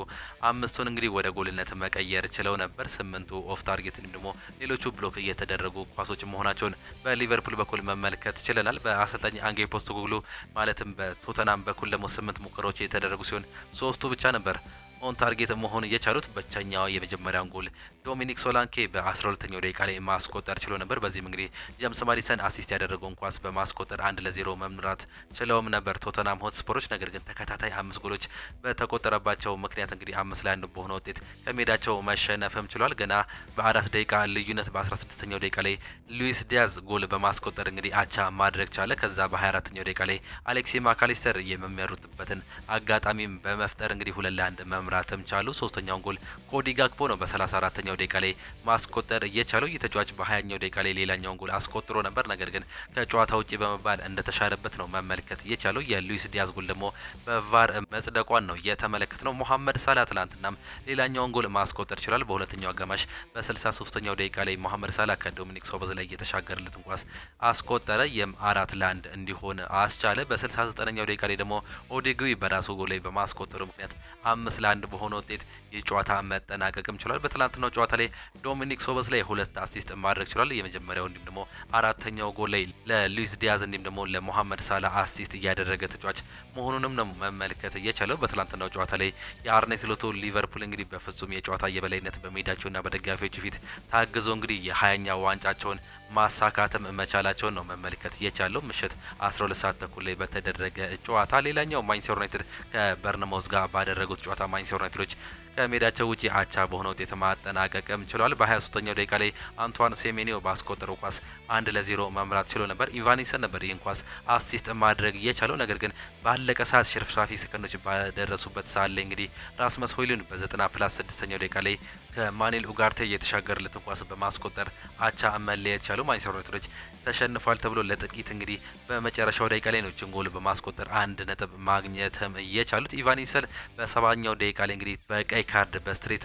5ቱን እንግዲህ ወደ ጎልነት መቀየር ችለው ነበር። 8ቱ ኦፍ ታርጌት ደግሞ ሌሎቹ ብሎክ እየተደረጉ ኳሶች መሆናቸውን በሊቨርፑል በኩል መመልከት ችለናል። በአሰልጣኝ አንጌ ፖስቴኮግሉ ማለትም በቶተናም በኩል ደግሞ 8 ሙከራዎች የተደረጉ ሲሆን 3ቱ ብቻ ነበር ኦን ታርጌት መሆን የቻሉት። ብቸኛው የመጀመሪያውን ጎል ዶሚኒክ ሶላንኬ በ12ኛው ደቂቃ ላይ ማስቆጠር ችሎ ነበር። በዚህም እንግዲህ ጄምስ ማዲሰን አሲስት ያደረገውን ኳስ በማስቆጠር 1-0 መምራት ችለውም ነበር ቶተናም ሆትስፐሮች። ነገር ግን ተከታታይ 5 ጎሎች በተቆጠረባቸው ምክንያት እንግዲህ 5-1 በሆነ ውጤት ከሜዳቸው መሸነፍም ችሏል። ገና በ4 ደቂቃ ልዩነት በ16ኛው ደቂቃ ላይ ሉዊስ ዲያዝ ጎል በማስቆጠር እንግዲህ አቻ ማድረግ ቻለ። ከዛ በ24ኛው ደቂቃ ላይ አሌክሲ ማካሊስተር የሚመሩትበትን አጋጣሚም በመፍጠር እንግዲህ 2-1 መምራትም ቻሉ። ሶስተኛውን ጎል ኮዲ ጋክፖ ነው በ34ኛው ደቂቃ ላይ ማስቆጠር እየቻለው። የተጫዋች በ20ኛው ደቂቃ ላይ ሌላኛውን ጎል አስቆጥሮ ነበር። ነገር ግን ከጨዋታ ውጪ በመባል እንደተሻረበት ነው መመልከት እየቻለው። የሉዊስ ዲያዝ ጎል ደግሞ በቫር መጽደቋን ነው የተመለከትነው። ሞሐመድ ሳላ ትላንትናም ሌላኛውን ጎል ማስቆጠር ችሏል። በሁለተኛው አጋማሽ በ63ኛው ደቂቃ ላይ ሞሐመድ ሳላ ከዶሚኒክ ሶቦዝ ላይ የተሻገረለትን ኳስ አስቆጠረ። ይህም 4-1 እንዲሆን አስቻለ። በ69ኛው ደቂቃ ላይ ደግሞ ኦዴግዊ በራሱ ጎል ላይ በማስቆጠሩ ምክንያት 5-1 በሆነ ውጤት የጨዋታ መጠናቀቅም ችሏል። በትላንትናው ጨዋታ ላይ ዶሚኒክ ሶቦዝ ላይ 2 አሲስት ማድረግ ችሏል። የመጀመሪያው እንዲሁም ደግሞ አራተኛው ጎል ላይ ለሉዊስ ዲያዝ እንዲሁም ደግሞ ለሞሐመድ ሳላ አሲስት እያደረገ ተጫዋች መሆኑንም ነው መመልከት እየቻለው። በትላንትናው ጨዋታ ላይ የአርኔ ስሎቱ ሊቨርፑል እንግዲህ በፍጹም የጨዋታ የበላይነት በሜዳቸውና በደጋፊዎቹ ፊት ታግዞ እንግዲህ የ20ኛ ዋንጫቸውን ማሳካትም መቻላቸውን ነው መመልከት የቻለው። ምሽት 12 ሰዓት ተኩል ላይ በተደረገ ጨዋታ ሌላኛው ማንቸስተር ዩናይትድ ከበርንማውዝ ጋር ባደረጉት ጨዋታ ማንቸስተር ዩናይትዶች ከሜዳቸው ውጪ አቻ በሆነ ውጤት ማጠናቀቅም ችሏል። በ23ኛው ደቂቃ ላይ አንቷን ሴሜኒዮ ባስቆጠረው ኳስ 1-0 መምራት ችሎ ነበር። ኢቫኒሰን ነበር ይህን ኳስ አሲስት ማድረግ የቻለው። ነገር ግን ባለቀ ሰዓት ሽርፍራፊ ሰከንዶች ባደረሱበት ሰዓት ላይ እንግዲህ ራስመስ ሆይሉንድ በ90+6ኛው ደቂቃ ላይ ከማኑኤል ኡጋርቴ የተሻገረለትን ኳስ በማስቆጠር አቻ መለየት ቻሉ። ማንቸስተር ዩናይትዶች ተሸንፏል ተብሎ ለጥቂት እንግዲህ በመጨረሻው ደቂቃ ላይ ነው ጎል በማስቆጠር 1 ነጥብ ማግኘትም የቻሉት። ኢቫኒሰን በ70ኛው ደቂቃ ላይ እንግዲህ በቀይ ካርድ በስትሬት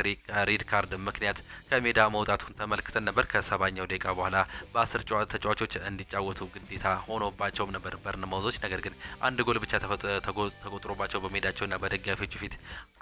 ሬድ ካርድ ምክንያት ከሜዳ መውጣቱን ተመልክተን ነበር። ከ70ኛው ደቂቃ በኋላ በ10 ተጫዋቾች እንዲጫወቱ ግዴታ ሆኖባቸውም ነበር በርንማውዞች። ነገር ግን 1 ጎል ብቻ ተቆጥሮባቸው በሜዳቸውና በደጋፊዎቹ ፊት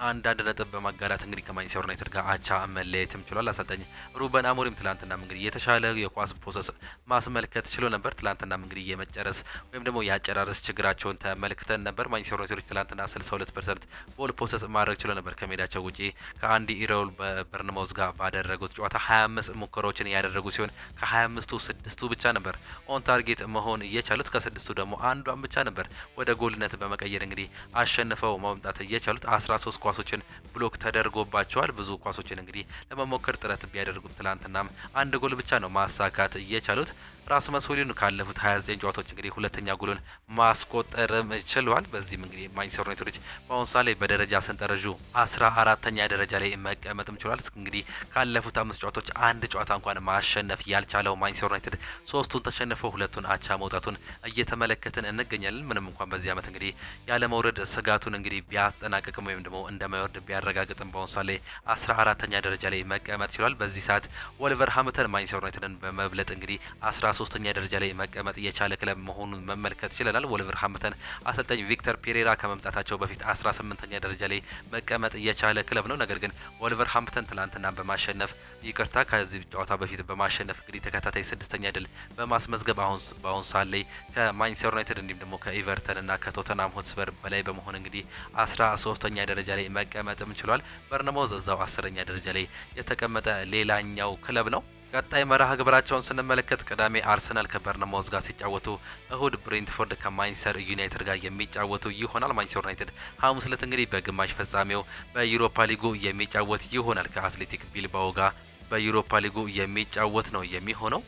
1 ነጥብ በማጋራት እንግዲህ ከማንቸስተር ዩናይትድ ጋር አቻ መለየትም ችሏል። አሰልጣኝ ሩበን አሞሪም ትላንትናም እንግዲህ የተሻለ የኳስ ፕሮሰስ ማስመልከት ችሎ ነበር። ትላንትናም እንግዲህ የመጨረስ ወይም ደግሞ የአጨራረስ ችግራቸውን ተመልክተን ነበር። ማንቸስተር ዩናይትዶች ትላንትና 62% ቦል ፕሮሰስ ማድረግ ችሎ ነበር ከሜዳቸው ውጪ ከአንዲ ኢሮል በበርንማውዝ ጋር ባደረጉት ጨዋታ 25 ሙከራዎችን ያደረጉ ሲሆን ከ25ቱ 6ቱ ብቻ ነበር ኦን ታርጌት መሆን እየቻሉት። ከ6ቱ ደግሞ አንዷን ብቻ ነበር ወደ ጎልነት በመቀየር እንግዲህ አሸንፈው ማምጣት እየቻሉት። 13 ኳሶችን ብሎክ ተደርጎባቸዋል። ብዙ ኳሶችን እንግዲህ ለመሞከር ጥረት ቢያደርጉም ትላንትናም 1 ጎል ብቻ ነው ማሳካት እየቻሉት። ራስመስ ሆይሉንድ ካለፉት 29 ጨዋታዎች እንግዲህ ሁለተኛ ጎሉን ማስቆጠርም ችሏል። በዚህም እንግዲህ ማንቸስተር ዩናይትዶች በአሁኑ ሰዓት ላይ በደረጃ ሰንጠረዡ 14ኛ ደረጃ ላይ መቀመጥም ችሏል። እንግዲህ ካለፉት 5 ጨዋታዎች አንድ ጨዋታ እንኳን ማሸነፍ ያልቻለው ማንቸስተር ዩናይትድ ሶስቱን ተሸንፎ ሁለቱን አቻ መውጣቱን እየተመለከትን እንገኛለን። ምንም እንኳን በዚህ ዓመት እንግዲህ ያለ መውረድ ስጋቱን እንግዲህ ቢያጠናቅቅም ወይም ደግሞ እንደማይወርድ ቢያረጋግጥም በአሁኑ ሰዓት ላይ 14ኛ ደረጃ ላይ መቀመጥ ችሏል። በዚህ ሰዓት ወልቨርሃምፕተን ማንቸስተር ዩናይትድን በመብለጥ እንግዲህ 13ኛ ደረጃ ላይ መቀመጥ የቻለ ክለብ መሆኑን መመልከት ችለናል። ወልቨርሃምፕተን አሰልጣኝ ቪክተር ፔሬራ ከመምጣታቸው በፊት 18ኛ ደረጃ ላይ መቀመጥ የቻለ ክለብ ነው። ነገር ግን ወልቨርሃምፕተን ትላንትና በማሸነፍ ይቅርታ ከዚህ ጨዋታ በፊት በማሸነፍ እንግዲህ ተከታታይ 6ኛ ድል በማስመዝገብ በአሁን ሰዓት ላይ ከማንቸስተር ዩናይትድ እንዲሁም ደግሞ ከኤቨርተን እና ከቶተንሃም ሆትስፐር በላይ በመሆን እንግዲህ 13ኛ ደረጃ ላይ መቀመጥም ችሏል። በርነማውዝ እዛው 10ኛ ደረጃ ላይ የተቀመጠ ሌላኛው ክለብ ነው። ቀጣይ መርሃ ግብራቸውን ስንመለከት ቅዳሜ አርሰናል ከበርነማውዝ ጋር ሲጫወቱ እሁድ ብሬንትፎርድ ከማንቸስተር ዩናይትድ ጋር የሚጫወቱ ይሆናል። ማንቸስተር ዩናይትድ ሐሙስ ዕለት እንግዲህ በግማሽ ፍጻሜው በዩሮፓ ሊጉ የሚጫወት ይሆናል። ከአትሌቲክ ቢልባኦ ጋር በዩሮፓ ሊጉ የሚጫወት ነው የሚሆነው።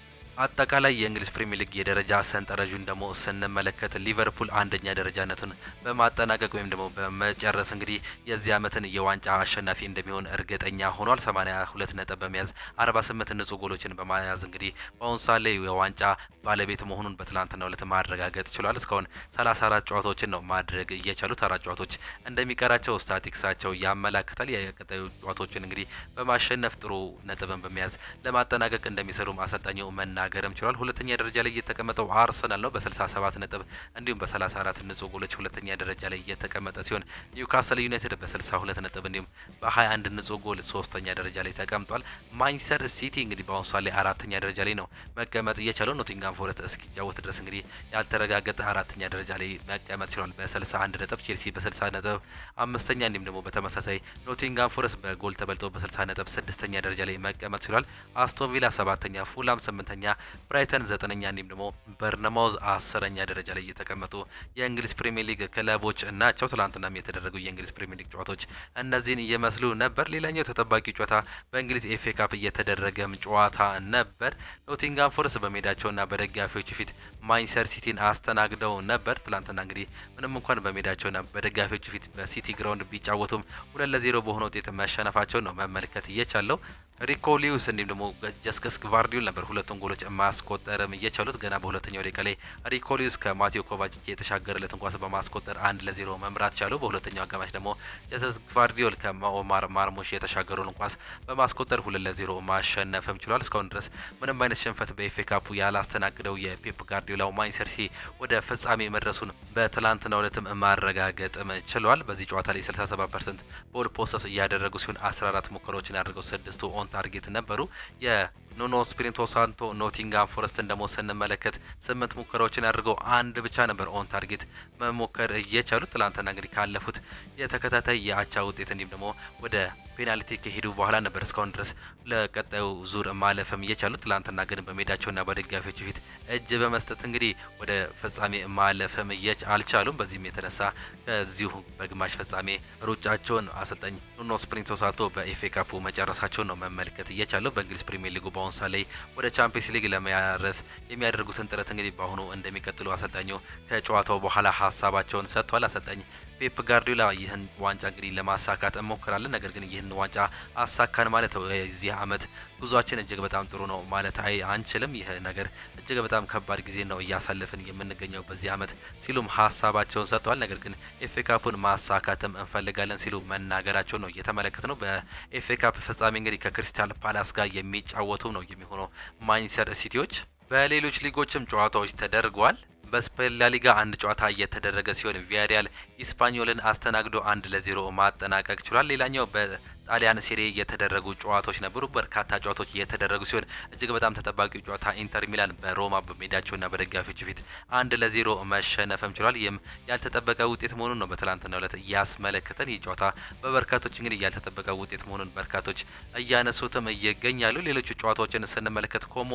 አጠቃላይ የእንግሊዝ ፕሪሚየር ሊግ የደረጃ ሰንጠረዡን ደግሞ ስንመለከት ሊቨርፑል አንደኛ ደረጃነቱን በማጠናቀቅ ወይም ደግሞ በመጨረስ እንግዲህ የዚህ ዓመትን የዋንጫ አሸናፊ እንደሚሆን እርግጠኛ ሆኗል። 82 ነጥብ በመያዝ 48 ንጹህ ጎሎችን በመያዝ እንግዲህ በአሁኑ ሰዓት ላይ የዋንጫ ባለቤት መሆኑን በትላንትናው ዕለት ማረጋገጥ ችሏል። እስካሁን 34 ጨዋታዎችን ነው ማድረግ እየቻሉት። 4 ጨዋታዎች እንደሚቀራቸው ስታቲክሳቸው ያመላክታል። የቀጣዩ ጨዋታዎችን እንግዲህ በማሸነፍ ጥሩ ነጥብን በመያዝ ለማጠናቀቅ እንደሚሰሩም አሰልጣኙ መናገርም ችሏል። ሁለተኛ ደረጃ ላይ የተቀመጠው አርሰናል ነው በ67 ነጥብ እንዲሁም በ34 ንጹህ ጎሎች ሁለተኛ ደረጃ ላይ የተቀመጠ ሲሆን ኒውካስል ዩናይትድ በ62 ነጥብ እንዲሁም በ21 ንጹህ ጎል ሶስተኛ ደረጃ ላይ ተቀምጧል። ማንቸስተር ሲቲ እንግዲህ በአሁኑ ሰዓት ላይ አራተኛ ደረጃ ላይ ነው መቀመጥ እየቻለው። ኖቲንጋም ፎረስት እስኪጫወት ድረስ እንግዲህ ያልተረጋገጠ አራተኛ ደረጃ ላይ መቀመጥ ችሏል በ61 ነጥብ። ቼልሲ በ60 ነጥብ አምስተኛ እንዲሁም ደግሞ በተመሳሳይ ኖቲንጋም ፎረስት በጎል ተበልጦ በ60 ነጥብ ስድስተኛ ደረጃ ላይ መቀመጥ ችሏል። አስቶን ቪላ ሰባተኛ፣ ፉላም ስምንተኛ፣ ብራይተን 9ኛ እንዲሁም ደግሞ በርነማውዝ 10ኛ ደረጃ ላይ የተቀመጡ የእንግሊዝ ፕሪሚየር ሊግ ክለቦች ናቸው። ትላንትናም የተደረጉ የእንግሊዝ ፕሪሚየር ሊግ ጨዋታዎች እነዚህን እየመስሉ ነበር። ሌላኛው ተጠባቂ ጨዋታ በእንግሊዝ ኤፍኤ ካፕ እየተደረገም ጨዋታ ነበር። ኖቲንጋም ፎረስት በሜዳቸውና በደጋፊዎች ፊት ማንቸስተር ሲቲን አስተናግደው ነበር። ትላንትና እንግዲህ ምንም እንኳን በሜዳቸውና በደጋፊዎች ፊት በሲቲ ግራውንድ ቢጫወቱም 2-0 በሆነ ውጤት መሸነፋቸው ነው መመልከት እየቻለው። ሪኮ ሊዩስ እንዲሁም ደግሞ ጀስከስ ግቫርዲዮል ነበር ሁለቱን ጎሎች ማስቆጠርም እየቻሉት። ገና በሁለተኛው ደቂቃ ላይ ሪኮ ሊዩስ ከማቴዮ ኮቫቺች የተሻገረለትን ኳስ በማስቆጠር 1-0 መምራት ቻሉ። በሁለተኛው አጋማሽ ደግሞ ጀስከስ ግቫርዲዮል ከኦማር ማርሙሽ የተሻገረውን ኳስ በማስቆጠር 2-0 ማሸነፍም ችሏል። እስካሁን ድረስ ምንም አይነት ሽንፈት በኤፍኤ ካፑ ያላስተናግደው የፔፕ ጋርዲዮላው ማንቸስተር ሲቲ ወደ ፍጻሜ መድረሱን በትላንትናው ዕለትም ማረጋገጥም ችሏል። በዚህ ጨዋታ ላይ 67% ቦል ፖሰስ እያደረጉ ሲሆን 14 ሙከራዎችን ያደርገው 6 ኦን ታርጌት ነበሩ። የኑኖ ስፒሪቶ ሳንቶ ኖቲንጋም ፎረስትን ደግሞ ስንመለከት 8 ሙከራዎችን ያደርገው አንድ ብቻ ነበር ኦን ታርጌት መሞከር እየቻሉት። ትላንትና እንግዲህ ካለፉት የተከታታይ የአቻ ውጤት እንዲሁም ደግሞ ወደ ፔናልቲ ከሄዱ በኋላ ነበር እስካሁን ድረስ ለቀጣዩ ዙር ማለፍም እየቻሉት። ትላንትና ግን በሜዳቸውና በደጋፊዎች ፊት እጅ በመስጠት እንግዲህ ወደ ፍጻሜ ማለፍም አልቻሉም። በዚህም የተነሳ ከዚሁ በግማሽ ፍጻሜ ሩጫቸውን አሰልጣኝ ኑኖ ስፒሪቶ ሳንቶ በኤፍኤ ካፑ መጨረሳቸውን ነው መመልከት እየቻለው። በእንግሊዝ ፕሪሚየር ሊጉ በአሁኑ ሰዓት ላይ ወደ ቻምፒየንስ ሊግ ለማረፍ የሚያደርጉትን ጥረት እንግዲህ በአሁኑ እንደሚቀጥሉ አሰልጣኙ ከጨዋታው በኋላ ሀሳባቸውን ሰጥቷል። አሰልጣኝ ፔፕ ጋርዲዮላ ይህን ዋንጫ እንግዲህ ለማሳካት እንሞክራለን፣ ነገር ግን ይህን ዋንጫ አሳካን ማለት የዚህ ዓመት ጉዟችን እጅግ በጣም ጥሩ ነው ማለት አንችልም። ይህ ነገር እጅግ በጣም ከባድ ጊዜ ነው እያሳለፍን የምንገኘው በዚህ ዓመት ሲሉም ሀሳባቸውን ሰጥተዋል። ነገር ግን ኤፍኤ ካፑን ማሳካትም እንፈልጋለን ሲሉ መናገራቸው ነው እየተመለከት ነው። በኤፍኤ ካፕ ፍጻሜ እንግዲህ ከክሪስታል ፓላስ ጋር የሚጫወቱ ነው የሚሆነው ማንቸስተር ሲቲዎች። በሌሎች ሊጎችም ጨዋታዎች ተደርጓል። በስፔን ላሊጋ አንድ ጨዋታ እየተደረገ ሲሆን ቪያሪያል ኢስፓኞልን አስተናግዶ 1-0 ማጠናቀቅ ችሏል። ሌላኛው በጣሊያን ሴሪ የተደረጉ ጨዋታዎች ነበሩ። በርካታ ጨዋታዎች እየተደረጉ ሲሆን እጅግ በጣም ተጠባቂው ጨዋታ ኢንተር ሚላን በሮማ በሜዳቸውና በደጋፊዎች ፊት 1-0 መሸነፍም ችሏል። ይህም ያልተጠበቀ ውጤት መሆኑን ነው በትላንትናው ዕለት እያስመለከተን። ይህ ጨዋታ በበርካቶች እንግዲህ ያልተጠበቀ ውጤት መሆኑን በርካቶች እያነሱትም ይገኛሉ። ሌሎቹ ጨዋታዎችን ስንመለከት ኮሞ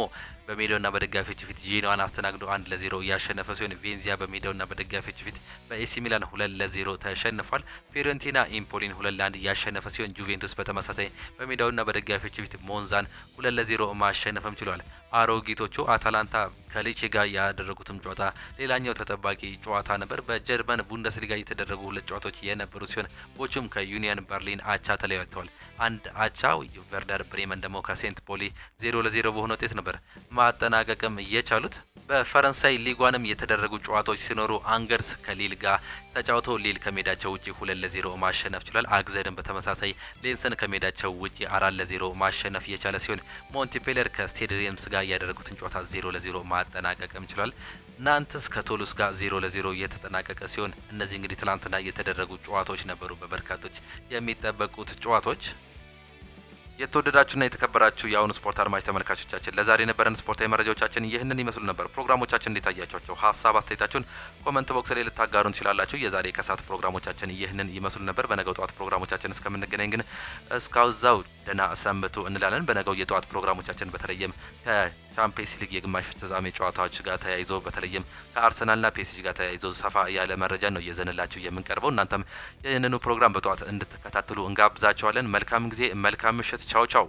በሜዳውና በደጋፊዎች ፊት ጂኖዋን አስተናግዶ 1-0 እያሸነፈ ሲሆን ቬንዚያ በሜዳውና በደጋፊዎች ፊት በኤሲ ሚላን 2-0 ተሸንፏል። ፊዮረንቲና ኢምፖሊን 2-1 እያሸነፈ ሲሆን ጁቬንቱስ ዩቬንቱስ በተመሳሳይ በሜዳውና በደጋፊዎች ፊት ሞንዛን 2-0 ማሸነፍም ችሏል። አሮጊቶቹ አታላንታ ከሊቼ ጋር ያደረጉትም ጨዋታ ሌላኛው ተጠባቂ ጨዋታ ነበር። በጀርመን ቡንደስሊጋ የተደረጉ ሁለት ጨዋታዎች የነበሩ ሲሆን ቦቹም ከዩኒየን በርሊን አቻ ተለያይተዋል። አንድ አቻ ቨርደር ብሬመን ደግሞ ከሴንት ፖሊ 0-0 በሆነ ውጤት ነበር ማጠናቀቅም የቻሉት። በፈረንሳይ ሊጓንም የተደረጉ ጨዋታዎች ሲኖሩ አንገርስ ከሊል ጋር ተጫውተው ሊል ከሜዳቸው ውጪ 2-0 ማሸነፍ ችሏል። አግዘድን በተመሳሳይ ሌንስን ከሜዳቸው ውጪ 4-0 ማሸነፍ የቻለ ሲሆን ሞንቲፔለር ከስቴድ ሬምስ ጋር ያደረጉትን ጨዋታ 0-0 ማጠናቀቅም ችሏል። ናንትስ ከቶሉስ ጋር 0-0 የተጠናቀቀ ሲሆን እነዚህ እንግዲህ ትላንትና የተደረጉ ጨዋታዎች ነበሩ፣ በበርካቶች የሚጠበቁት ጨዋታዎች። የተወደዳችሁና የተከበራችሁ የአሁኑ ስፖርት አድማጭ ተመልካቾቻችን ለዛሬ የነበረን ስፖርታዊ መረጃዎቻችን ይህንን ይመስሉ ነበር። ፕሮግራሞቻችን እንዴት አያችኋቸው? ሀሳብ አስተያየታችሁን ኮመንት ቦክስ ላይ ልታጋሩን ትችላላችሁ። የዛሬ ከሰዓት ፕሮግራሞቻችን ይህንን ይመስሉ ነበር። በነገው ጠዋት ፕሮግራሞቻችን እስከምንገናኝ ግን እስካውዛው ደህና ሰንብቱ እንላለን። በነገው የጠዋት ፕሮግራሞቻችን በተለይም ከቻምፒየንስ ሊግ የግማሽ ፍጻሜ ጨዋታዎች ጋር ተያይዞ በተለይም ከአርሰናልና ፒኤስጂ ጋር ተያይዞ ሰፋ ያለ መረጃ ነው እየዘንላችሁ የምንቀርበው። እናንተም ይህንኑ ፕሮግራም በጠዋት እንድትከታተሉ እንጋብዛችኋለን። መልካም ጊዜ፣ መልካም ምሽት። ቻው ቻው።